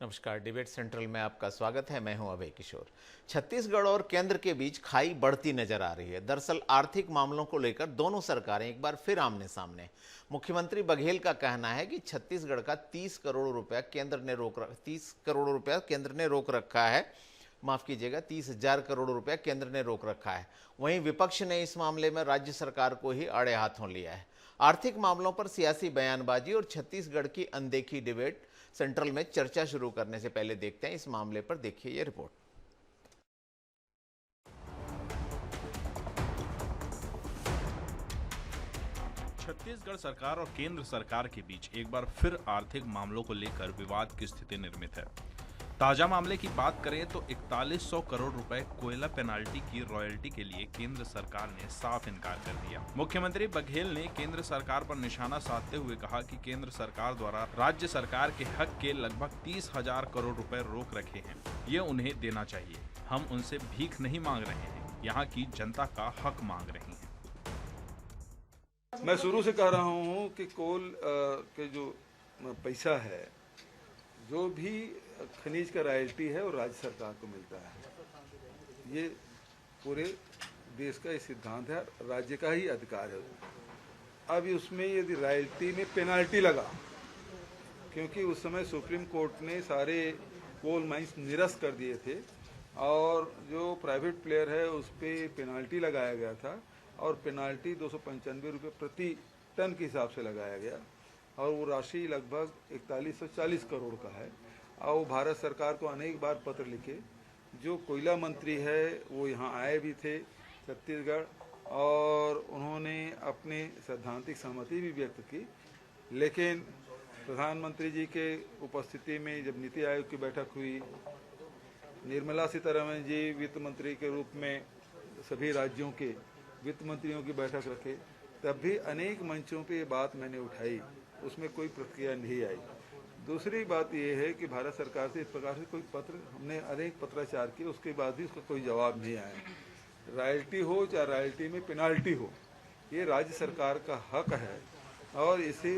नमस्कार, debate central में आपका स्वागत है। मैं हूं अभय किशोर। छत्तीसगढ़ और केंद्र के बीच खाई बढ़ती नजर आ रही है। दरअसल आर्थिक मामलों को लेकर दोनों सरकारें एक बार फिर आमने सामने। मुख्यमंत्री बघेल का कहना है कि छत्तीसगढ़ का 30 करोड़ रुपया केंद्र ने रोक रखा है। माफ कीजिएगा, 30,000 करोड़ रुपया केंद्र ने रोक रखा है। वहीं विपक्ष ने इस मामले में राज्य सरकार को ही आड़े हाथों लिया है। आर्थिक मामलों पर सियासी बयानबाजी और छत्तीसगढ़ की अनदेखी डिबेट सेंट्रल में चर्चा शुरू करने से पहले देखते हैं इस मामले पर। देखिए ये रिपोर्ट। छत्तीसगढ़ सरकार और केंद्र सरकार के बीच एक बार फिर आर्थिक मामलों को लेकर विवाद की स्थिति निर्मित है। ताजा मामले की बात करें तो 4100 करोड़ रुपए कोयला पेनाल्टी की रॉयल्टी के लिए केंद्र सरकार ने साफ इनकार कर दिया। मुख्यमंत्री बघेल ने केंद्र सरकार पर निशाना साधते हुए कहा कि केंद्र सरकार द्वारा राज्य सरकार के हक के लगभग 30,000 करोड़ रुपए रोक रखे हैं। ये उन्हें देना चाहिए। हम उनसे भीख नहीं मांग रहे हैं, यहाँ की जनता का हक मांग रहे हैं। मैं शुरू से कह रहा हूँ कि कोल के जो पैसा है, जो भी खनिज का रॉयल्टी है वो राज्य सरकार को मिलता है। ये पूरे देश का ये सिद्धांत है, राज्य का ही अधिकार है। अब उसमें यदि रॉयल्टी में पेनाल्टी लगा, क्योंकि उस समय सुप्रीम कोर्ट ने सारे कोल माइंस निरस्त कर दिए थे और जो प्राइवेट प्लेयर है उस पर पेनाल्टी लगाया गया था और पेनाल्टी 295 रुपये प्रति टन के हिसाब से लगाया गया और वो राशि लगभग 4140 करोड़ का है। और भारत सरकार को अनेक बार पत्र लिखे। जो कोयला मंत्री है वो यहाँ आए भी थे छत्तीसगढ़ और उन्होंने अपनी सैद्धांतिक सहमति भी व्यक्त की, लेकिन प्रधानमंत्री जी के उपस्थिति में जब नीति आयोग की बैठक हुई, निर्मला सीतारमण जी वित्त मंत्री के रूप में सभी राज्यों के वित्त मंत्रियों की बैठक रखे, तब भी अनेक मंचों पे ये बात मैंने उठाई, उसमें कोई प्रतिक्रिया नहीं आई। दूसरी बात ये है कि भारत सरकार से इस प्रकार से कोई पत्र, हमने अनेक पत्राचार किए, उसके बाद भी उसका कोई जवाब नहीं आया। रॉयल्टी हो चाहे रॉयल्टी में पेनाल्टी हो, ये राज्य सरकार का हक है और इसे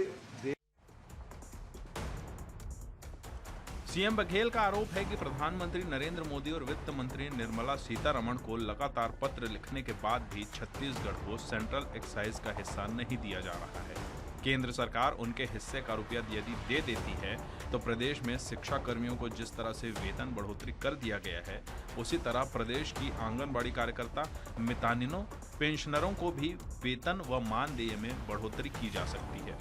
सीएम बघेल का आरोप है कि प्रधानमंत्री नरेंद्र मोदी और वित्त मंत्री निर्मला सीतारमण को लगातार पत्र लिखने के बाद भी छत्तीसगढ़ को सेंट्रल एक्साइज का हिस्सा नहीं दिया जा रहा है। केंद्र सरकार उनके हिस्से का रुपया यदि दे देती है तो प्रदेश में शिक्षा कर्मियों को जिस तरह से वेतन बढ़ोतरी कर दिया गया है, उसी तरह प्रदेश की आंगनबाड़ी कार्यकर्ता, मितानिनों, पेंशनरों को भी वेतन व मानदेय में बढ़ोतरी की जा सकती है।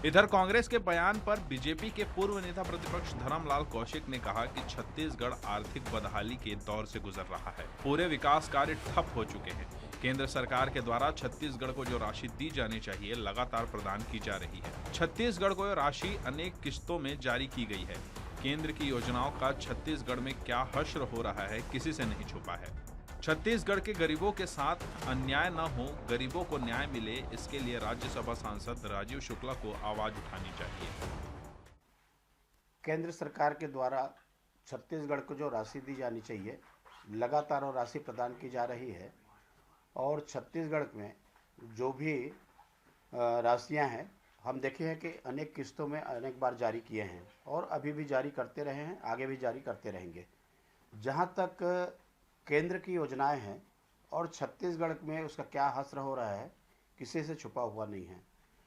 इधर कांग्रेस के बयान पर बीजेपी के पूर्व नेता प्रतिपक्ष धर्मलाल कौशिक ने कहा कि छत्तीसगढ़ आर्थिक बदहाली के दौर से गुजर रहा है। पूरे विकास कार्य ठप हो चुके हैं। केंद्र सरकार के द्वारा छत्तीसगढ़ को जो राशि दी जानी चाहिए लगातार प्रदान की जा रही है। छत्तीसगढ़ को यह राशि अनेक किस्तों में जारी की गई है। केंद्र की योजनाओं का छत्तीसगढ़ में क्या हश्र हो रहा है, किसी से नहीं छुपा है। छत्तीसगढ़ के गरीबों के साथ अन्याय न हो, गरीबों को न्याय मिले, इसके लिए राज्यसभा सांसद राजीव शुक्ला को आवाज उठानी चाहिए। केंद्र सरकार के द्वारा छत्तीसगढ़ को जो राशि दी जानी चाहिए लगातार वो राशि प्रदान की जा रही है और छत्तीसगढ़ में जो भी राशियां हैं, हम देखे हैं कि अनेक किस्तों में अनेक बार जारी किए हैं और अभी भी जारी करते रहे हैं, आगे भी जारी करते रहेंगे। जहां तक केंद्र की योजनाएं हैं और छत्तीसगढ़ में उसका क्या हश्र हो रहा है, किसी से छुपा हुआ नहीं है।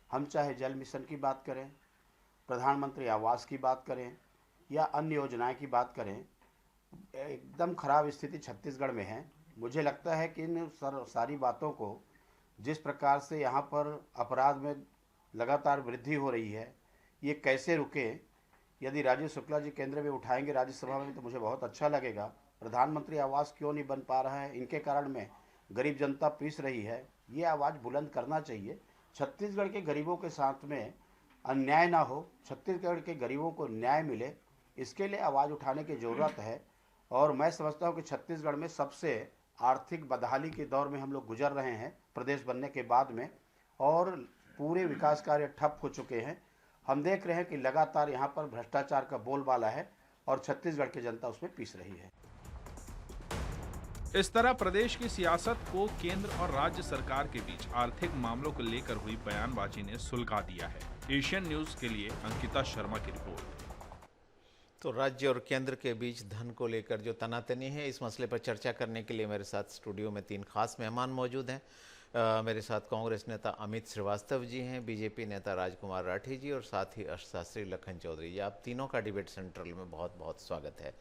हम चाहे जल मिशन की बात करें, प्रधानमंत्री आवास की बात करें या अन्य योजनाएं की बात करें, एकदम खराब स्थिति छत्तीसगढ़ में है। मुझे लगता है कि इन सारी बातों को, जिस प्रकार से यहाँ पर अपराध में लगातार वृद्धि हो रही है, ये कैसे रुके। यदि राजीव शुक्ला जी केंद्र में उठाएंगे राज्यसभा में तो मुझे बहुत अच्छा लगेगा। प्रधानमंत्री आवास क्यों नहीं बन पा रहा है, इनके कारण में गरीब जनता पीस रही है, ये आवाज़ बुलंद करना चाहिए। छत्तीसगढ़ के गरीबों के साथ में अन्याय ना हो, छत्तीसगढ़ के गरीबों को न्याय मिले, इसके लिए आवाज़ उठाने की ज़रूरत है। और मैं समझता हूँ कि छत्तीसगढ़ में सबसे आर्थिक बदहाली के दौर में हम लोग गुजर रहे हैं प्रदेश बनने के बाद में, और पूरे विकास कार्य ठप हो चुके हैं। हम देख रहे हैं कि लगातार यहाँ पर भ्रष्टाचार का बोलबाला है और छत्तीसगढ़ की जनता उसमें पीस रही है। इस तरह प्रदेश की सियासत को केंद्र और राज्य सरकार के बीच आर्थिक मामलों को लेकर हुई बयानबाजी ने सुलगा दिया है। एशियन न्यूज के लिए अंकिता शर्मा की रिपोर्ट। तो राज्य और केंद्र के बीच धन को लेकर जो तनातनी है, इस मसले पर चर्चा करने के लिए मेरे साथ स्टूडियो में 3 खास मेहमान मौजूद हैं। मेरे साथ कांग्रेस नेता अमित श्रीवास्तव जी हैं, बीजेपी नेता राजकुमार राठी जी और साथ ही अर्थशास्त्री लखन चौधरी जी। आप तीनों का डिबेट सेंट्रल में बहुत बहुत स्वागत है।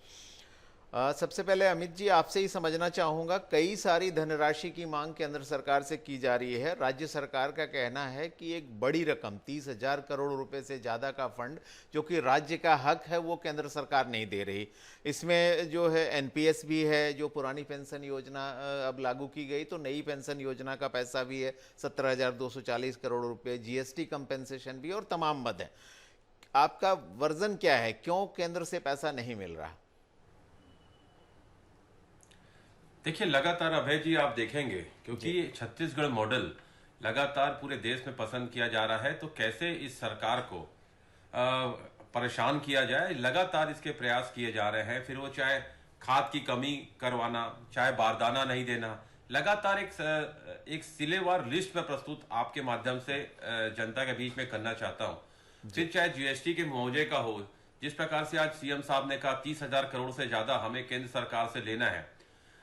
सबसे पहले अमित जी, आपसे ही समझना चाहूँगा, कई सारी धनराशि की मांग केंद्र सरकार से की जा रही है। राज्य सरकार का कहना है कि एक बड़ी रकम 30,000 करोड़ रुपए से ज़्यादा का फंड जो कि राज्य का हक है वो केंद्र सरकार नहीं दे रही। इसमें जो है एनपीएस भी है, जो पुरानी पेंशन योजना अब लागू की गई, तो नई पेंशन योजना का पैसा भी है 17,240 करोड़ रुपये, जीएसटी कंपेंसेशन भी और तमाम मद है। आपका वर्जन क्या है, क्यों केंद्र से पैसा नहीं मिल रहा? देखिए, लगातार अभय जी आप देखेंगे, क्योंकि छत्तीसगढ़ मॉडल लगातार पूरे देश में पसंद किया जा रहा है, तो कैसे इस सरकार को परेशान किया जाए, लगातार इसके प्रयास किए जा रहे हैं। फिर वो चाहे खाद की कमी करवाना, चाहे बारदाना नहीं देना, लगातार एक सिलेवार लिस्ट में प्रस्तुत आपके माध्यम से जनता के बीच में करना चाहता हूं। फिर चाहे जीएसटी के मुआवजे का हो, जिस प्रकार से आज सीएम साहब ने कहा 30,000 करोड़ से ज्यादा हमें केंद्र सरकार से लेना है,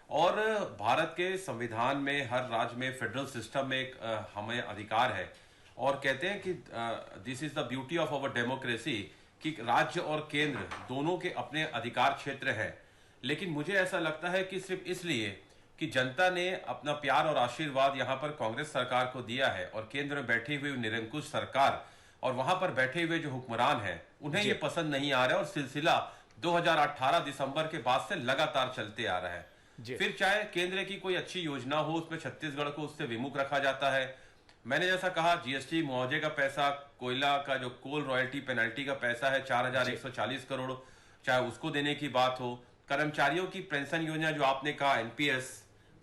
और भारत के संविधान में हर राज्य में फेडरल सिस्टम में एक हमें अधिकार है, और कहते हैं कि this is the beauty of our democracy कि राज्य और केंद्र दोनों के अपने अधिकार क्षेत्र हैं। लेकिन मुझे ऐसा लगता है कि सिर्फ इसलिए कि जनता ने अपना प्यार और आशीर्वाद यहाँ पर कांग्रेस सरकार को दिया है, और केंद्र में बैठी हुई निरंकुश सरकार और वहां पर बैठे हुए जो हुक्मरान हैं उन्हें ये पसंद नहीं आ रहा है, और सिलसिला 2018 दिसंबर के बाद से लगातार चलते आ रहा है। फिर चाहे केंद्र की कोई अच्छी योजना हो, उसमें छत्तीसगढ़ को उससे विमुख रखा जाता है। मैंने जैसा कहा, जीएसटी मुआवजे का पैसा, कोयला का जो कोल रॉयल्टी पेनल्टी का पैसा है 4,140 करोड़, चाहे उसको देने की बात हो, कर्मचारियों की पेंशन योजना जो आपने कहा एनपीएस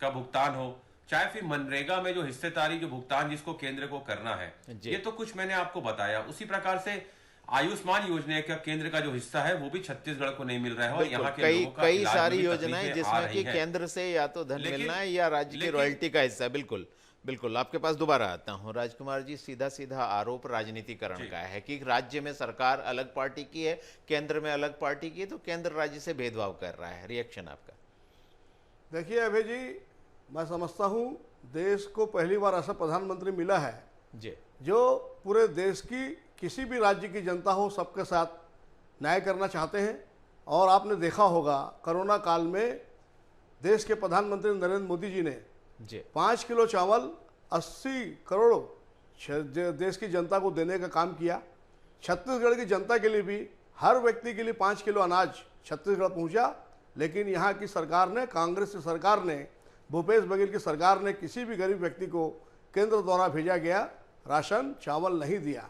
का भुगतान हो, चाहे फिर मनरेगा में जो हिस्सेदारी जो भुगतान जिसको केंद्र को करना है, ये तो कुछ मैंने आपको बताया। उसी प्रकार से आयुष्मान योजना का केंद्र का जो हिस्सा है वो भी छत्तीसगढ़ को नहीं मिल रहा है, और यहाँ के लोगों का कई इलाज सारी में भी योजनाएं तकलीफें आ जिसमें रही कि हैं। केंद्र से या तो धन मिलना है या राज्य की रॉयल्टी का हिस्सा। बिल्कुल बिल्कुल, आपके पास दोबारा आता हूं। राजकुमार जी, सीधा सीधा आरोप राजनीतिकरण का है कि राज्य में सरकार अलग पार्टी की है, केंद्र में अलग पार्टी की है, तो केंद्र राज्य से भेदभाव कर रहा है। रिएक्शन आपका? देखिए अभय जी, मैं समझता हूँ देश को पहली बार ऐसा प्रधानमंत्री मिला है जी, जो पूरे देश की किसी भी राज्य की जनता हो सबके साथ न्याय करना चाहते हैं। और आपने देखा होगा कोरोना काल में देश के प्रधानमंत्री नरेंद्र मोदी जी ने 5 किलो चावल 80 करोड़ देश की जनता को देने का काम किया। छत्तीसगढ़ की जनता के लिए भी हर व्यक्ति के लिए 5 किलो अनाज छत्तीसगढ़ पहुंचा। लेकिन यहाँ की सरकार ने, कांग्रेस की सरकार ने, भूपेश बघेल की सरकार ने किसी भी गरीब व्यक्ति को केंद्र द्वारा भेजा गया राशन चावल नहीं दिया।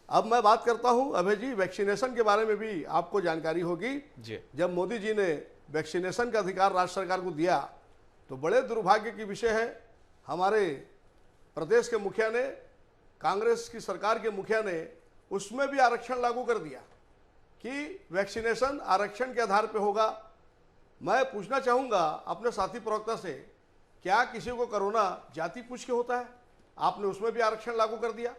अब मैं बात करता हूं अभय जी, वैक्सीनेशन के बारे में भी आपको जानकारी होगी। जब मोदी जी ने वैक्सीनेशन का अधिकार राज्य सरकार को दिया तो बड़े दुर्भाग्य की विषय है, हमारे प्रदेश के मुखिया ने, कांग्रेस की सरकार के मुखिया ने उसमें भी आरक्षण लागू कर दिया कि वैक्सीनेशन आरक्षण के आधार पर होगा। मैं पूछना चाहूँगा अपने साथी प्रवक्ता से, क्या किसी को कोरोना जाति पूछ के होता है? आपने उसमें भी आरक्षण लागू कर दिया,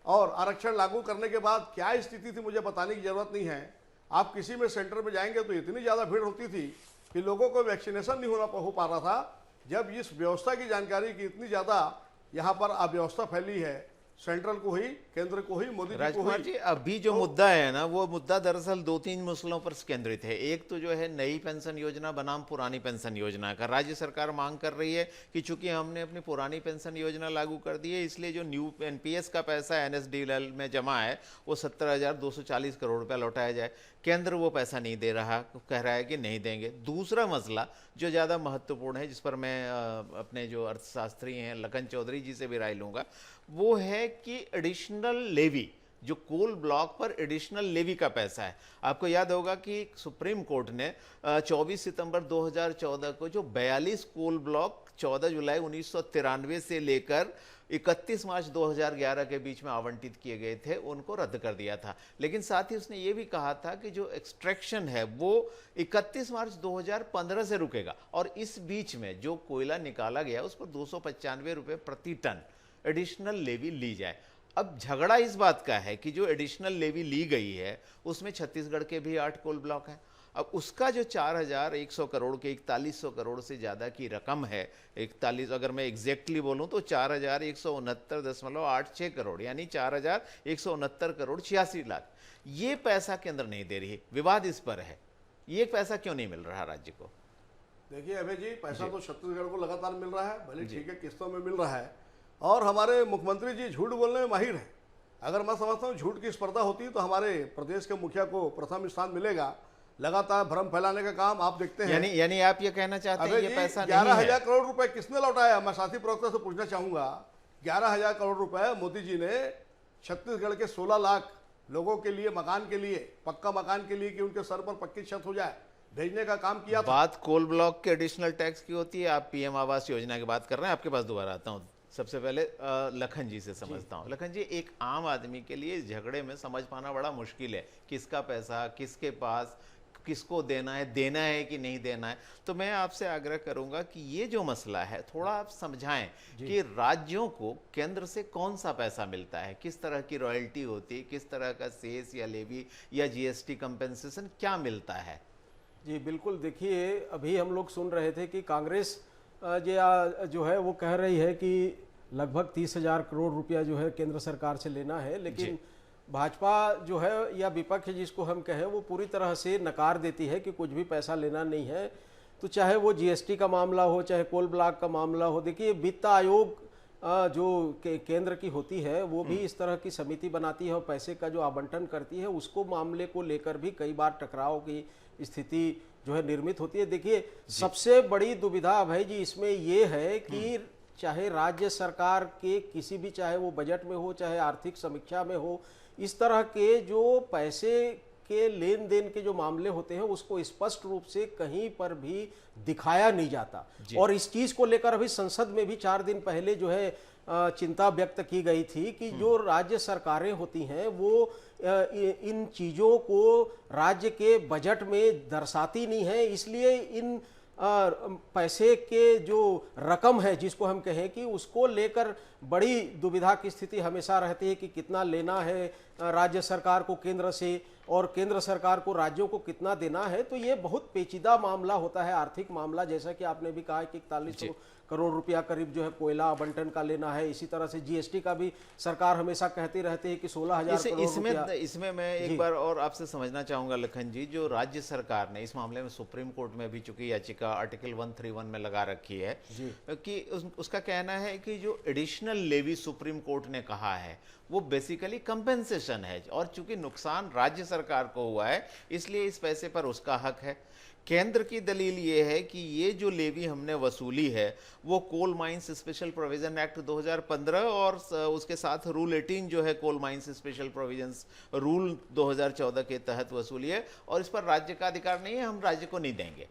और आरक्षण लागू करने के बाद क्या स्थिति थी मुझे बताने की जरूरत नहीं है। आप किसी में सेंटर में जाएंगे तो इतनी ज़्यादा भीड़ होती थी कि लोगों को वैक्सीनेशन नहीं हो पा रहा था। जब इस व्यवस्था की जानकारी की इतनी ज़्यादा यहाँ पर अव्यवस्था फैली है, सेंट्रल को ही, केंद्र को ही, मोदी जी को राजकुमार ही। जी, अभी जो मुद्दा है ना, वो मुद्दा दरअसल 2-3 मसलों पर केंद्रित है। एक तो जो है नई पेंशन योजना बनाम पुरानी पेंशन योजना का। राज्य सरकार मांग कर रही है कि चूंकि हमने अपनी पुरानी पेंशन योजना लागू कर दी है, इसलिए जो न्यू एनपीएस का पैसा एनएसडीएल में जमा है वो 17,240 करोड़ रुपया लौटाया जाए। केंद्र वो पैसा नहीं दे रहा, कह रहा है कि नहीं देंगे। दूसरा मसला जो ज़्यादा महत्वपूर्ण है, जिस पर मैं अपने जो अर्थशास्त्री हैं लखन चौधरी जी से भी राय लूँगा, वो है कि एडिशनल लेवी, जो कोल ब्लॉक पर एडिशनल लेवी का पैसा है। आपको याद होगा कि सुप्रीम कोर्ट ने 24 सितंबर 2014 को जो 42 कोल ब्लॉक 14 जुलाई 1993 से लेकर 31 मार्च 2011 के बीच में आवंटित किए गए थे उनको रद्द कर दिया था। लेकिन साथ ही उसने ये भी कहा था कि जो एक्सट्रैक्शन है वो 31 मार्च 2015 से रुकेगा और इस बीच में जो कोयला निकाला गया उस पर 295 रुपये प्रति टन एडिशनल लेवी ली जाए। अब झगड़ा इस बात का है कि जो एडिशनल लेवी ली गई है उसमें छत्तीसगढ़ के भी 8 कोल ब्लॉक हैं। अब उसका जो 4100 करोड़ के 4100 करोड़ से ज़्यादा की रकम है, 41 अगर मैं एग्जैक्टली बोलूं तो 4169.86 करोड़ यानी 4169 करोड़ 86 लाख, ये पैसा केंद्र नहीं दे रही है। विवाद इस पर है, ये पैसा क्यों नहीं मिल रहा राज्य को? देखिए अभय जी, पैसा तो छत्तीसगढ़ को लगातार मिल रहा है, भले ठीक है किस्तों में मिल रहा है, और हमारे मुख्यमंत्री जी झूठ बोलने में माहिर है। अगर मैं समझता हूँ झूठ की स्पर्धा होती तो हमारे प्रदेश के मुखिया को प्रथम स्थान मिलेगा। लगातार भ्रम फैलाने का काम आप देखते हैं। यानी आप ये कहना चाहते हैं ये पैसा नहीं है? 11,000 करोड़ रुपए किसने लौटाया? मैं साथी प्रवक्ता से पूछना चाहूंगा। 11,000 करोड़ रुपए मोदी जी ने छत्तीसगढ़ के 16 लाख लोगों के लिए, मकान के लिए, पक्का मकान के लिए कि उनके सर पर पक्की छत हो जाए, भेजने का काम किया था। बात कोल ब्लॉक के एडिशनल टैक्स की होती है, आप पीएम आवास योजना की बात कर रहे हैं। आपके पास दोबारा आता हूँ, सबसे पहले लखन जी से समझता हूँ। लखन जी, एक आम आदमी के लिए इस झगड़े में समझ पाना बड़ा मुश्किल है, किसका पैसा किसके पास, किसको देना है कि नहीं देना है। तो मैं आपसे आग्रह करूंगा कि ये जो मसला है थोड़ा आप समझाएं कि राज्यों को केंद्र से कौन सा पैसा मिलता है, किस तरह की रॉयल्टी होती है, किस तरह का सेस या लेवी या जीएसटी कंपेंसेशन क्या मिलता है? जी बिल्कुल, देखिए अभी हम लोग सुन रहे थे कि कांग्रेस जो है वो कह रही है कि लगभग 30,000 करोड़ रुपया जो है केंद्र सरकार से लेना है, लेकिन भाजपा जो है या विपक्ष जिसको हम कहें वो पूरी तरह से नकार देती है कि कुछ भी पैसा लेना नहीं है। तो चाहे वो जीएसटी का मामला हो, चाहे कोल ब्लॉक का मामला हो, देखिए वित्त आयोग जो केंद्र की होती है वो भी इस तरह की समिति बनाती है और पैसे का जो आवंटन करती है उसको मामले को लेकर भी कई बार टकराव की स्थिति जो है निर्मित होती है। देखिए सबसे बड़ी दुविधा अभय जी इसमें ये है कि चाहे राज्य सरकार के किसी भी, चाहे वो बजट में हो चाहे आर्थिक समीक्षा में हो, इस तरह के जो पैसे के लेन देन के जो मामले होते हैं उसको स्पष्ट रूप से कहीं पर भी दिखाया नहीं जाता। और इस चीज को लेकर अभी संसद में भी 4 दिन पहले जो है चिंता व्यक्त की गई थी कि जो राज्य सरकारें होती हैं वो इन चीजों को राज्य के बजट में दर्शाती नहीं है, इसलिए इन पैसे के जो रकम है जिसको हम कहें कि उसको लेकर बड़ी दुविधा की स्थिति हमेशा रहती है कि कितना लेना है राज्य सरकार को केंद्र से और केंद्र सरकार को राज्यों को कितना देना है। तो ये बहुत पेचीदा मामला होता है, आर्थिक मामला, जैसा कि आपने भी कहा कि 4100 करोड़ रुपया करीब जो है कोयला आवंटन का लेना है। इसी तरह से जीएसटी का भी सरकार हमेशा कहती रहती है कि 16,000 करोड़ इसमें मैं एक बार और आपसे समझना चाहूंगा लखन जी, जो राज्य सरकार ने इस मामले में सुप्रीम कोर्ट में भी चुकी याचिका आर्टिकल 131 में लगा रखी है कि उसका कहना है कि जो एडिशनल लेवी सुप्रीम कोर्ट ने कहा है वो बेसिकली कंपेंसेशन है, और चूंकि नुकसान राज्य सरकार को हुआ है इसलिए इस पैसे पर उसका हक है। केंद्र की दलील ये है कि ये जो लेवी हमने वसूली है वो coal mines special provision act 2015 और उसके साथ रूल 18 जो है coal mines special provisions rule 2014 के तहत वसूली है, और इस पर राज्य का अधिकार नहीं है, हम राज्य को नहीं देंगे।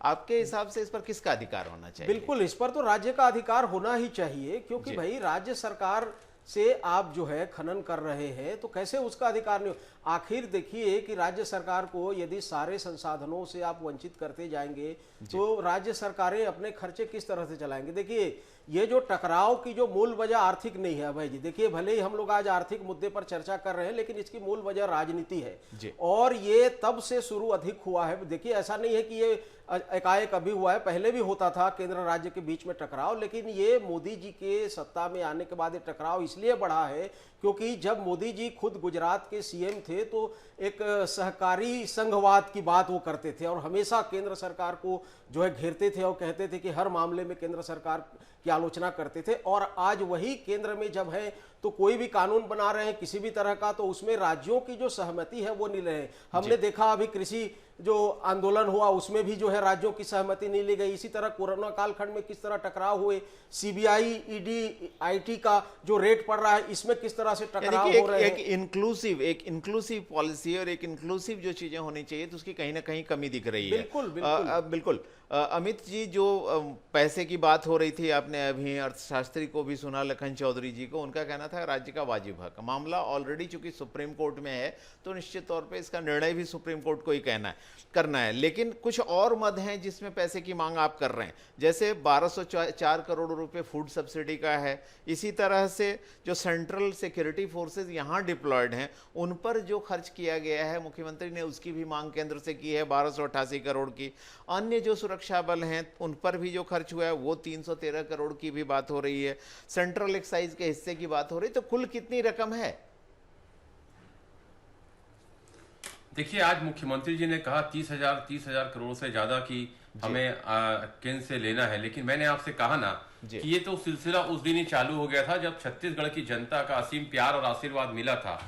आपके हिसाब से इस पर किसका अधिकार होना चाहिए? बिल्कुल, इस पर तो राज्य का अधिकार होना ही चाहिए, क्योंकि भाई राज्य सरकार से आप जो है खनन कर रहे हैं तो कैसे उसका अधिकार नहीं हो? आखिर देखिए कि राज्य सरकार को यदि सारे संसाधनों से आप वंचित करते जाएंगे तो राज्य सरकारें अपने खर्चे किस तरह से चलाएंगे? देखिए ये जो टकराव की जो मूल वजह आर्थिक नहीं है भाई जी, देखिए भले ही हम लोग आज आर्थिक मुद्दे पर चर्चा कर रहे हैं लेकिन इसकी मूल वजह राजनीति है और ये तब से शुरू अधिक हुआ है। देखिए ऐसा नहीं है कि ये एकाएक अभी हुआ है, पहले भी होता था केंद्र राज्य के बीच में टकराव, लेकिन ये मोदी जी के सत्ता में आने के बाद ये टकराव इसलिए बढ़ा है क्योंकि जब मोदी जी खुद गुजरात के सीएम थे तो एक सहकारी संघवाद की बात वो करते थे और हमेशा केंद्र सरकार को जो है घेरते थे और कहते थे कि हर मामले में केंद्र सरकार की आलोचना करते थे। और आज वही केंद्र में जब है तो कोई भी कानून बना रहे हैं किसी भी तरह का तो उसमें राज्यों की जो सहमति है वो नहीं रहे। हमने देखा अभी कृषि जो आंदोलन हुआ उसमें भी जो है राज्यों की सहमति नहीं ली गई। इसी तरह कोरोना कालखंड में किस तरह टकराव हुए, सीबीआई, ईडी, आईटी का जो रेट पड़ रहा है इसमें किस तरह से टकराव हो रहे हैं। एक इंक्लूसिव पॉलिसी और एक इंक्लूसिव जो चीजें होनी चाहिए तो उसकी कहीं ना कहीं कमी दिख रही है। बिल्कुल बिल्कुल। बिल्कुल। अमित जी, जो पैसे की बात हो रही थी, आपने अभी अर्थशास्त्री को भी सुना, लखन चौधरी जी को, उनका कहना था राज्य का वाजिब हक। मामला ऑलरेडी चूंकि सुप्रीम कोर्ट में है तो निश्चित तौर पे इसका निर्णय भी सुप्रीम कोर्ट को ही करना है। लेकिन कुछ और मद हैं जिसमें पैसे की मांग आप कर रहे हैं, जैसे 1204 करोड़ रुपए फूड सब्सिडी का है। इसी तरह से जो सेंट्रल सिक्योरिटी फोर्सेज यहाँ डिप्लॉयड हैं उन पर जो खर्च किया गया है, मुख्यमंत्री ने उसकी भी मांग केंद्र से की है 1288 करोड़ की। अन्य जो सुरक्षा बल हैं उन पर भी जो खर्च हुआ है वो 313 करोड़ की भी बात हो रही है। सेंट्रल एक्साइज के हिस्से की बात हो रही है। तो कुल कितनी रकम है? देखिए, आज मुख्यमंत्री जी ने कहा 30,000 करोड़ से ज्यादा की हमें केंद्र से लेना है, लेकिन मैंने आपसे कहा ना कि ये तो सिलसिला उस दिन ही चालू हो गया था जब छत्तीसगढ़ की जनता का असीम प्यार और आशीर्वाद मिला था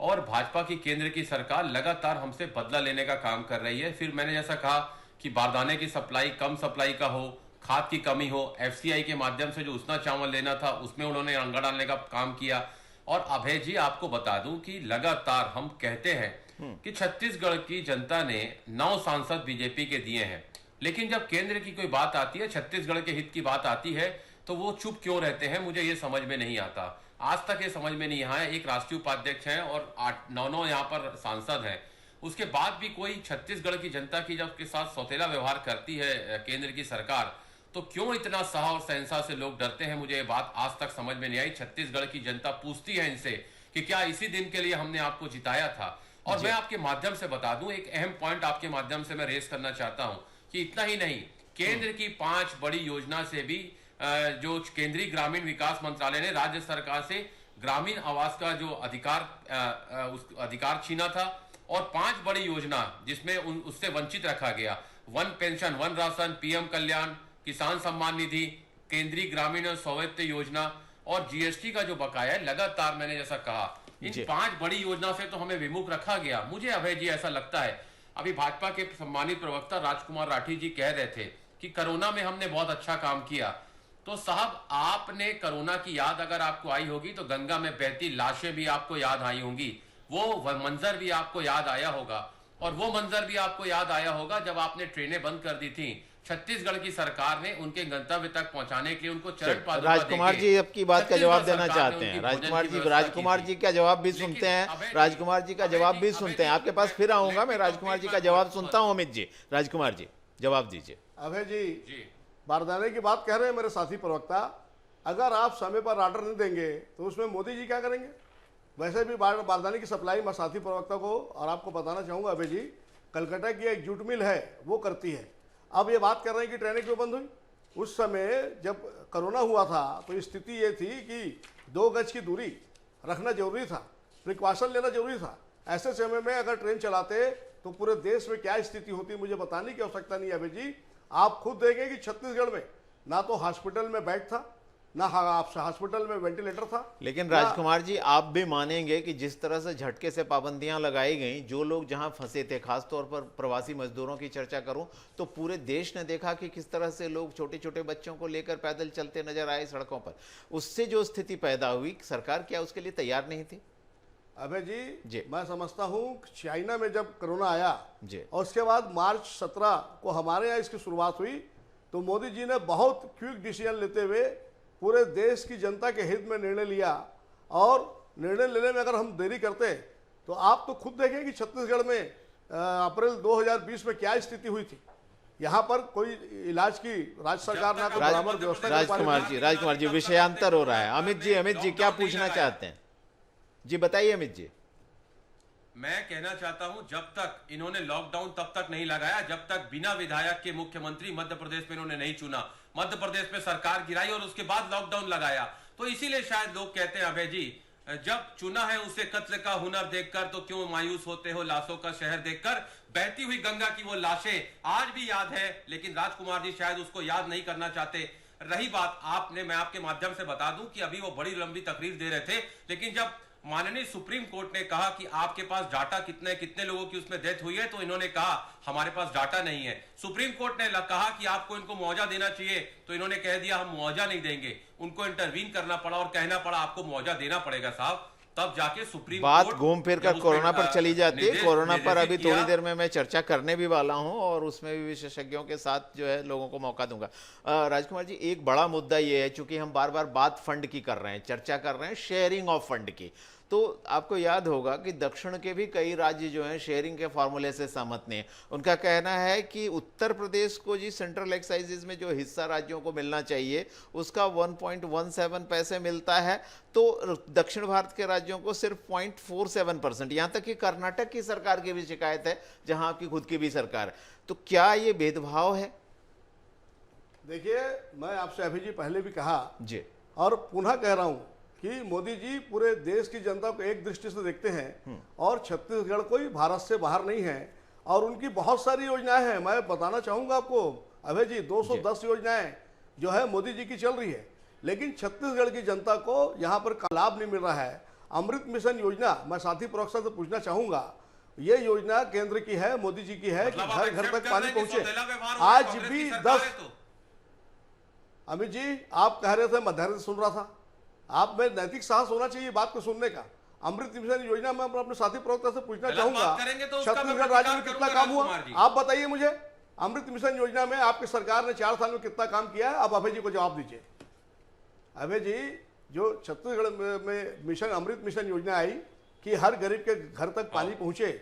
और भाजपा की केंद्र की सरकार लगातार हमसे बदला लेने का काम कर रही है। फिर मैंने जैसा कहा कि बारदाने की सप्लाई कम सप्लाई का हो, खाद की कमी हो, एफसीआई के माध्यम से जो उसना चावल लेना था उसमें उन्होंने अंगा डालने का काम किया। और अभय जी, आपको बता दूं कि लगातार हम कहते हैं कि छत्तीसगढ़ की जनता ने 9 सांसद बीजेपी के दिए हैं, लेकिन जब केंद्र की कोई बात आती है, छत्तीसगढ़ के हित की बात आती है, तो वो चुप क्यों रहते हैं, मुझे ये समझ में नहीं आता। आज तक ये समझ में नहीं आया। एक राष्ट्रीय उपाध्यक्ष हैं और 8-9 यहाँ पर सांसद हैं, उसके बाद भी कोई छत्तीसगढ़ की जनता की जब उसके साथ सौतेला व्यवहार करती है केंद्र की सरकार, तो क्यों इतना साह और सहनसा से लोग डरते हैं, मुझे ये बात आज तक समझ में नहीं आई। छत्तीसगढ़ की जनता पूछती है इनसे कि क्या इसी दिन के लिए हमने आपको जिताया था। और मैं आपके माध्यम से बता दूं, एक अहम पॉइंट आपके माध्यम से मैं रेस करना चाहता हूं कि इतना ही नहीं, केंद्र की 5 बड़ी योजना से भी जो केंद्रीय ग्रामीण विकास मंत्रालय ने राज्य सरकार से ग्रामीण आवास का जो अधिकार छीना था और 5 बड़ी योजना जिसमें उससे वंचित रखा गया, one pension, one ration, PM Kalyan, Kisan Samman निधि, केंद्रीय ग्रामीण स्वामित्व योजना और जीएसटी का जो बकाया है, लगातार मैंने जैसा कहा इन 5 बड़ी योजना से तो हमें विमुख रखा गया। मुझे अभय जी ऐसा लगता है, अभी भाजपा के सम्मानित प्रवक्ता राजकुमार राठी जी कह रहे थे कि कोरोना में हमने बहुत अच्छा काम किया, तो साहब आपने कोरोना की याद अगर आपको आई होगी तो गंगा में बहती लाशें भी आपको याद आई होंगी, वो मंजर भी आपको याद आया होगा। और वो मंजर भी आपको याद आया होगा जब आपने ट्रेनें बंद कर दी थी, छत्तीसगढ़ की सरकार ने उनके गंतव्य तक पहुंचाने के लिए उनको चरण पादुका राजकुमार जी आपकी बात का जवाब देना चाहते हैं। राजकुमार जी का जवाब भी सुनते हैं, राजकुमार जी का जवाब भी सुनते हैं। आपके पास फिर आऊंगा, मैं राजकुमार जी का जवाब सुनता हूं। अमित जी, राजकुमार जी जवाब दीजिए। अभय जी, बारदाने की बात कह रहे हैं मेरे साथी प्रवक्ता, अगर आप समय पर ऑर्डर नहीं देंगे तो उसमें मोदी जी क्या करेंगे? वैसे भी बारदाने की सप्लाई मैं साथी प्रवक्ता को और आपको बताना चाहूंगा अभय जी, कलकत्ता की एक जूट मिल है वो करती है। अब ये बात कर रहे हैं कि ट्रेनें क्यों बंद हुई? उस समय जब कोरोना हुआ था तो स्थिति ये थी कि 2 गज की दूरी रखना जरूरी था, प्रिकॉशन लेना जरूरी था। ऐसे समय में अगर ट्रेन चलाते तो पूरे देश में क्या स्थिति होती मुझे बताने की आवश्यकता नहीं है अभय जी। आप खुद देखें कि छत्तीसगढ़ में ना तो हॉस्पिटल में बेड था, ना हॉस्पिटल में वेंटिलेटर था। लेकिन राजकुमार जी, आप भी मानेंगे कि जिस तरह से झटके से पाबंदियां लगाई गई, जो लोग जहां फंसे थे, खासतौर पर प्रवासी मजदूरों की चर्चा करूं तो पूरे देश ने देखा कि किस तरह से लोग छोटे छोटे बच्चों को लेकर पैदल चलते नजर आए सड़कों पर। उससे जो स्थिति पैदा हुई, सरकार क्या उसके लिए तैयार नहीं थी? अबे जी, मैं समझता हूँ चाइना में जब कोरोना आया और उसके बाद मार्च 17 को हमारे यहाँ इसकी शुरुआत हुई, तो मोदी जी ने बहुत क्विक डिसीजन लेते हुए पूरे देश की जनता के हित में निर्णय लिया। और निर्णय लेने में अगर हम देरी करते तो आप तो खुद देखें कि छत्तीसगढ़ में अप्रैल 2020 में क्या स्थिति हुई थी। यहाँ पर कोई इलाज की राज्य सरकार ना कोई बराबर व्यवस्था। राजकुमार जी विषयांतर हो रहा है। अमित जी क्या पूछना चाहते हैं? जी बताइए अमित जी। मैं कहना चाहता हूं, जब तक इन्होंने लॉकडाउन तब तक नहीं लगाया जब तक बिना विधायक के मुख्यमंत्री मध्य प्रदेश में इन्होंने नहीं चुना। मध्य प्रदेश में सरकार गिराई और उसके बाद लॉकडाउन लगाया। तो इसीलिए शायद लोग कहते हैं अभय जी, जब चुना है उसे कत्ल का हुनर देखकर तो क्यों मायूस होते हो लाशों का शहर देखकर। बहती हुई गंगा की वो लाशें आज भी याद है, लेकिन राजकुमार जी शायद उसको याद नहीं करना चाहते। रही बात आपने, मैं आपके माध्यम से बता दूं कि अभी वो बड़ी लंबी तकरीर दे रहे थे, लेकिन जब माननीय सुप्रीम कोर्ट ने कहा कि आपके पास डाटा कितने लोगों की उसमें डेथ हुई है, तो इन्होंने कहा हमारे पास डाटा नहीं है। सुप्रीम कोर्ट ने कहा कि आपको इनको मुआवजा देना चाहिए, तो इन्होंने कह दिया हम मुआवजा नहीं देंगे। उनको इंटरवीन करना पड़ा और कहना पड़ा आपको मुआवजा देना पड़ेगा साहब। तब जाके सुप्रीम बात कोर्ट घूम फिर जब कर उसमें, कोरोना पर चली जाती है। कोरोना पर निर्देशित अभी किया, थोड़ी देर में मैं चर्चा करने भी वाला हूं और उसमें भी विशेषज्ञों के साथ जो है लोगों को मौका दूंगा। राजकुमार जी, एक बड़ा मुद्दा ये है, चूंकि हम बार बार बात फंड की कर रहे हैं, चर्चा कर रहे हैं शेयरिंग ऑफ फंड की, तो आपको याद होगा कि दक्षिण के भी कई राज्य जो हैं शेयरिंग के फॉर्मूले से सहमत नहीं है। उनका कहना है कि उत्तर प्रदेश को जी सेंट्रल एक्साइजेज में जो हिस्सा राज्यों को मिलना चाहिए उसका 1.17 पैसे मिलता है, तो दक्षिण भारत के राज्यों को सिर्फ 0.47%। यहां तक कि कर्नाटक की सरकार की भी शिकायत है, जहां आपकी खुद की भी सरकार है। तो क्या ये भेदभाव है? देखिए, मैं आपसे अभी जी पहले भी कहा जी, और पुनः कह रहा हूं कि मोदी जी पूरे देश की जनता को एक दृष्टि से देखते हैं और छत्तीसगढ़ कोई भारत से बाहर नहीं है और उनकी बहुत सारी योजनाएं हैं। मैं बताना चाहूंगा आपको अभय जी, 210 योजनाएं जो है मोदी जी की चल रही है, लेकिन छत्तीसगढ़ की जनता को यहाँ पर लाभ नहीं मिल रहा है। अमृत मिशन योजना, मैं साथी प्रोफेसर से पूछना चाहूंगा, ये योजना केंद्र की है, मोदी जी की है कि घर घर तक पानी पहुंचे। आज भी 10 अमित जी, आप कह रहे थे, मैं धैर्य से सुन रहा था, आप में नैतिक साहस होना चाहिए बात को सुनने का। अमृत मिशन योजना में अपने साथी प्रवक्ता से पूछना चाहूंगा, छत्तीसगढ़ राज्य में कितना काम हुआ आप बताइए मुझे। अमृत मिशन योजना में आपकी सरकार ने 4 साल में कितना काम किया है, अब अभय जी को जवाब दीजिए। अभय जी, जो छत्तीसगढ़ में मिशन अमृत मिशन योजना आई कि हर गरीब के घर तक पानी पहुंचे,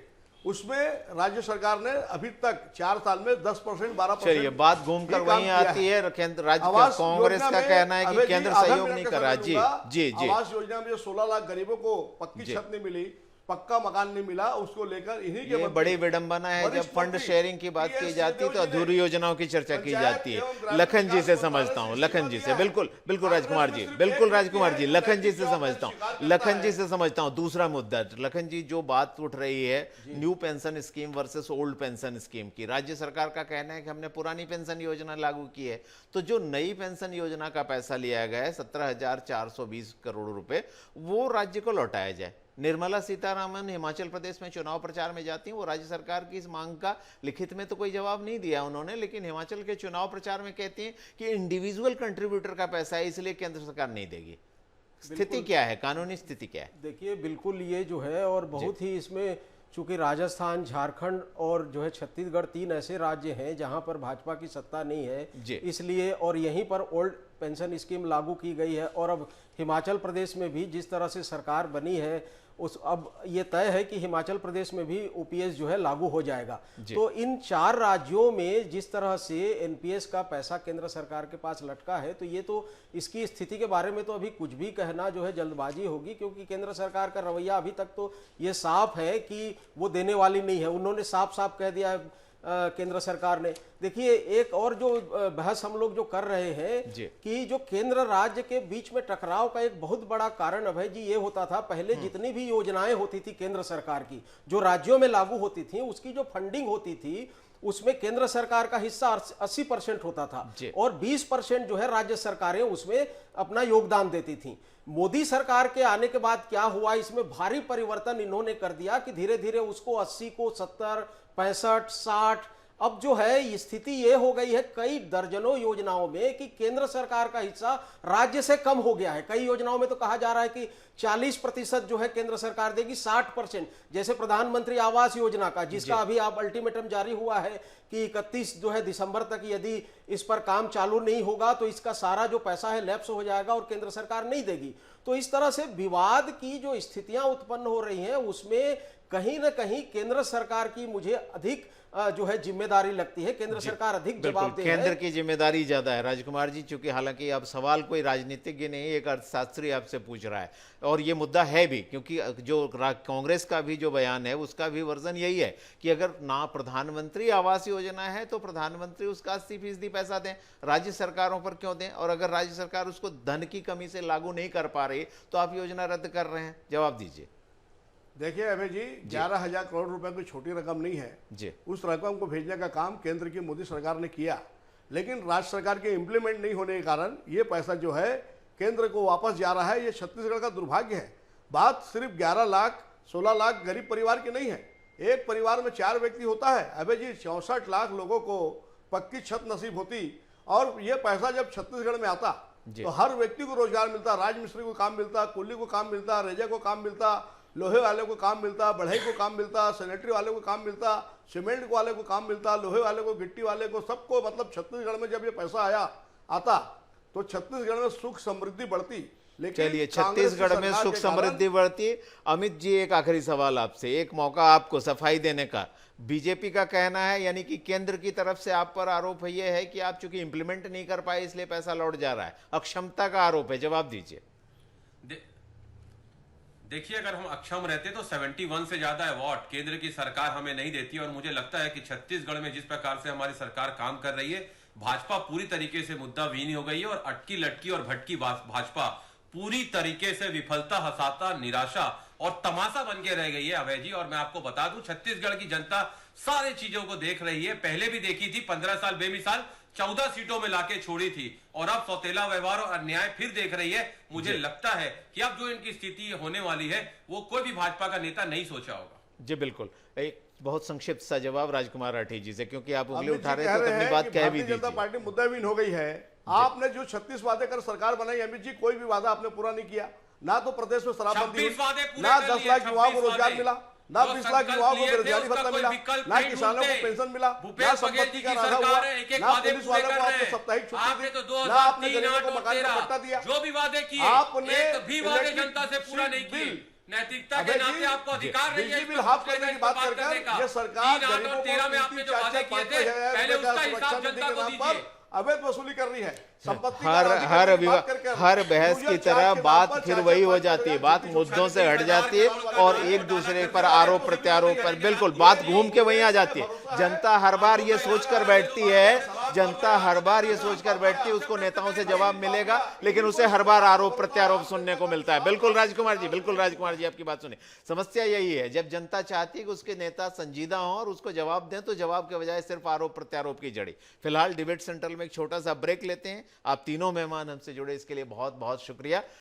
उसमें राज्य सरकार ने अभी तक 4 साल में 10% 12%। चलिए, बात घूमकर वहीं आती है। केंद्र राज्य कांग्रेस का कहना है कि केंद्र सहयोग नहीं कर रहा। जी जी जी, आवास योजना में जो 16 लाख गरीबों को पक्की छत नहीं मिली, पक्का मकान नहीं मिला, उसको लेकर इन्हीं के बड़ी विडंबना है। जब फंड शेयरिंग की बात की जाती है तो अधूरी योजनाओं की चर्चा की जाती है। लखन जी से समझता हूँ, लखन जी से, बिल्कुल बिल्कुल राजकुमार जी, बिल्कुल राजकुमार जी, लखन जी से समझता हूँ, लखन जी से समझता हूँ। दूसरा मुद्दा, लखन जी, जो बात उठ रही है new pension scheme versus old pension scheme की, राज्य सरकार का कहना है कि हमने पुरानी पेंशन योजना लागू की है, तो जो नई पेंशन योजना का पैसा लिया गया है 17,420 करोड़ रुपए, वो राज्य को लौटाया जाए। निर्मला सीतारामन हिमाचल प्रदेश में चुनाव प्रचार में जाती हैं, वो राज्य सरकार की इस मांग का लिखित में तो कोई जवाब नहीं दिया उन्होंने, लेकिन हिमाचल के चुनाव प्रचार में कहती हैं कि इंडिविजुअल कंट्रीब्यूटर का पैसा है, इसलिए केंद्र सरकार नहीं देगी। स्थिति क्या है, कानूनी स्थिति क्या है? देखिए, बिल्कुल ये जो है, और बहुत ही इसमें चूंकि राजस्थान, झारखंड और जो है छत्तीसगढ़ 3 ऐसे राज्य हैं जहां पर भाजपा की सत्ता नहीं है, इसलिए, और यहीं पर ओल्ड पेंशन स्कीम लागू की गई है। और अब हिमाचल प्रदेश में भी जिस तरह से सरकार बनी है, उस अब ये तय है कि हिमाचल प्रदेश में भी ओपीएस जो है लागू हो जाएगा। तो इन 4 राज्यों में जिस तरह से एनपीएस का पैसा केंद्र सरकार के पास लटका है, तो ये तो इसकी स्थिति के बारे में तो अभी कुछ भी कहना जो है जल्दबाजी होगी, क्योंकि केंद्र सरकार का रवैया अभी तक तो ये साफ है कि वो देने वाली नहीं है। उन्होंने साफ साफ कह दिया है केंद्र सरकार ने। देखिए, एक और जो बहस हम लोग जो कर रहे हैं कि जो केंद्र राज्य के बीच में टकराव का एक बहुत बड़ा कारण अभय जी ये होता था, पहले जितनी भी योजनाएं होती थी केंद्र सरकार की, जो राज्यों में लागू होती थी, उसकी जो फंडिंग होती थी उसमें केंद्र सरकार का हिस्सा 80% होता था और 20% जो है राज्य सरकारें उसमें अपना योगदान देती थी। मोदी सरकार के आने के बाद क्या हुआ, इसमें भारी परिवर्तन इन्होंने कर दिया कि धीरे धीरे उसको 80 को 70, 65, 60, अब जो है स्थिति ये हो गई है कई दर्जनों योजनाओं में कि केंद्र सरकार का हिस्सा राज्य से कम हो गया है। कई योजनाओं में तो कहा जा रहा है कि 40% जो है केंद्र सरकार देगी, 60%, जैसे प्रधानमंत्री आवास योजना का, जिसका अभी आप अल्टीमेटम जारी हुआ है कि 31 जो है दिसंबर तक यदि इस पर काम चालू नहीं होगा तो इसका सारा जो पैसा है लैप्स हो जाएगा और केंद्र सरकार नहीं देगी। तो इस तरह से विवाद की जो स्थितियां उत्पन्न हो रही हैं उसमें कहीं ना कहीं केंद्र सरकार की मुझे अधिक जो है जिम्मेदारी लगती है। केंद्र सरकार अधिक जवाबदेह है, केंद्र की जिम्मेदारी ज्यादा है। राजकुमार जी, चूंकि हालांकि अब सवाल कोई राजनीतिज्ञ नहीं, एक अर्थशास्त्री आपसे पूछ रहा है और ये मुद्दा है भी, क्योंकि जो कांग्रेस का भी जो बयान है उसका भी वर्जन यही है कि अगर ना प्रधानमंत्री आवास योजना है तो प्रधानमंत्री उसका 80% पैसा दें, राज्य सरकारों पर क्यों दें, और अगर राज्य सरकार उसको धन की कमी से लागू नहीं कर पा रही तो आप योजना रद्द कर रहे हैं। जवाब दीजिए। देखिए अभय जी, 11,000 करोड़ रुपए कोई छोटी रकम नहीं है जी। उस रकम को भेजने का काम केंद्र की मोदी सरकार ने किया, लेकिन राज्य सरकार के इंप्लीमेंट नहीं होने के कारण ये पैसा जो है केंद्र को वापस जा रहा है। ये छत्तीसगढ़ का दुर्भाग्य है। बात सिर्फ 11 लाख 16 लाख गरीब परिवार की नहीं है। एक परिवार में 4 व्यक्ति होता है अभय जी, 64 लाख लोगों को पक्की छत नसीब होती और ये पैसा जब छत्तीसगढ़ में आता जी। तो हर व्यक्ति को रोजगार मिलता, राजमिस्त्री को काम मिलता, कुल्ली को काम मिलता, रेजा को काम मिलता, लोहे वाले को काम मिलता, बढ़ई को काम मिलता, सैनिटरी वाले को काम मिलता, सीमेंट वाले को काम मिलता, लोहे वाले को, गिट्टी वाले को, सबको। मतलब छत्तीसगढ़ में जब ये पैसा आता तो छत्तीसगढ़ में सुख समृद्धि बढ़ती। लेकिन चलिए, कांग्रेस की छत्तीसगढ़ में सरकार सुख के कारण- समृद्धि बढ़ती। अमित जी, एक आखिरी सवाल आपसे, एक मौका आपको सफाई देने का। बीजेपी का कहना है, यानी कि केंद्र की तरफ से आप पर आरोप है, ये है कि आप चूंकि इंप्लीमेंट नहीं कर पाए इसलिए पैसा लौट जा रहा है, अक्षमता का आरोप है, जवाब दीजिए। देखिए, अगर हम अक्षम रहते तो 71 से ज्यादा अवार्ड केंद्र की सरकार हमें नहीं देती। और मुझे लगता है कि छत्तीसगढ़ में जिस प्रकार से हमारी सरकार काम कर रही है, भाजपा पूरी तरीके से मुद्दा विहीन हो गई है और अटकी लटकी और भटकी भाजपा पूरी तरीके से विफलता, हताशा, निराशा और तमाशा बन के रह गई है अभय जी। और मैं आपको बता दूं, छत्तीसगढ़ की जनता सारी चीजों को देख रही है। पहले भी देखी थी, 15 साल बेमिसाल 14 सीटों में लाके छोड़ी थी, और अब सौतेला व्यवहार और अन्याय फिर देख रही है। मुझे लगता है कि अब जो इनकी स्थिति होने वाली है वो कोई भी भाजपा का नेता नहीं सोचा होगा। जी बिल्कुल, एक बहुत संक्षिप्त सा जवाब राजकुमार राठी जी से, क्योंकि आप उंगली अमित उठा जी रहे कह थे तो रहे अपनी हैं बात कि कह भी भारतीय जनता दीजिए। पार्टी मुद्दाविहीन हो गई है। आपने जो 36 वादे कर सरकार बनाई, अमित जी, कोई भी वादा आपने पूरा नहीं किया। ना तो प्रदेश में शराबबंदी 26 वादे हुई, पूरे ना कर 10 लिए, लाख युवाओं को 26 रोजगार वादे। मिला, ना जो 20 लाख संकल्प युवाओं को लिए थे, बेरोजगारी उसका भत्ता कोई मिला, विकल्प ना नहीं किसानों को ढूंढते। पेंशन मिला, भूपेश ना बघेल संपत्ति जी का की राधा हुआ, सरकार है, एक-एक ना वादे पुलिस पूरे वालों कर को रहे आपने हैं। साप्ताहिक छुट्टी आपने दी, तो ना आपने 2003, गरीबों 8 को और मकान का 13 पट्टा दिया। जो भी वादे किए, आपने एक भी वादे इलेक्ट्रिक जनता से पूरा नहीं किए। बिल, नैतिकता के अबे नाते जी, आपको अधिकार नहीं है बिजली इस बिल पर हाफ कुछ करने की बात बात करने कर का। ये सरकार 3, 8 गरीबों और को 13 में आपने जो वादे किए थे, पहले उसका हिसाब जनता को दीजिए। अवैध वसूली कर रही है, संपत्ति का हर अधिकार की बात कर हर बहस की 2004 तरह के बात बाद फिर 4-4, वही हो 5-5 जाती है, हजार बात छोटी मुद्दों से छोटी हट जाती है और एक दूसरे पर आरोप प्रत्यारोप पर बिल्कुल बात घूम के वहीं आ जाती है। जनता हर बार ये सोचकर बैठती है, जनता हर बार ये सोचकर बैठती है उसको नेताओं से जवाब मिलेगा, लेकिन उसे हर बार आरोप प्रत्यारोप सुनने को मिलता है। बिल्कुल राजकुमार जी, बिल्कुल राजकुमार जी, आपकी बात सुनिए। समस्या यही है, जब जनता चाहती है कि उसके नेता संजीदा हों और उसको जवाब दें, तो जवाब के बजाय सिर्फ आरोप प्रत्यारोप की जड़ी। फिलहाल डिबेट सेंटर में एक छोटा सा ब्रेक लेते हैं। आप तीनों मेहमान हमसे जुड़े इसके लिए बहुत बहुत शुक्रिया।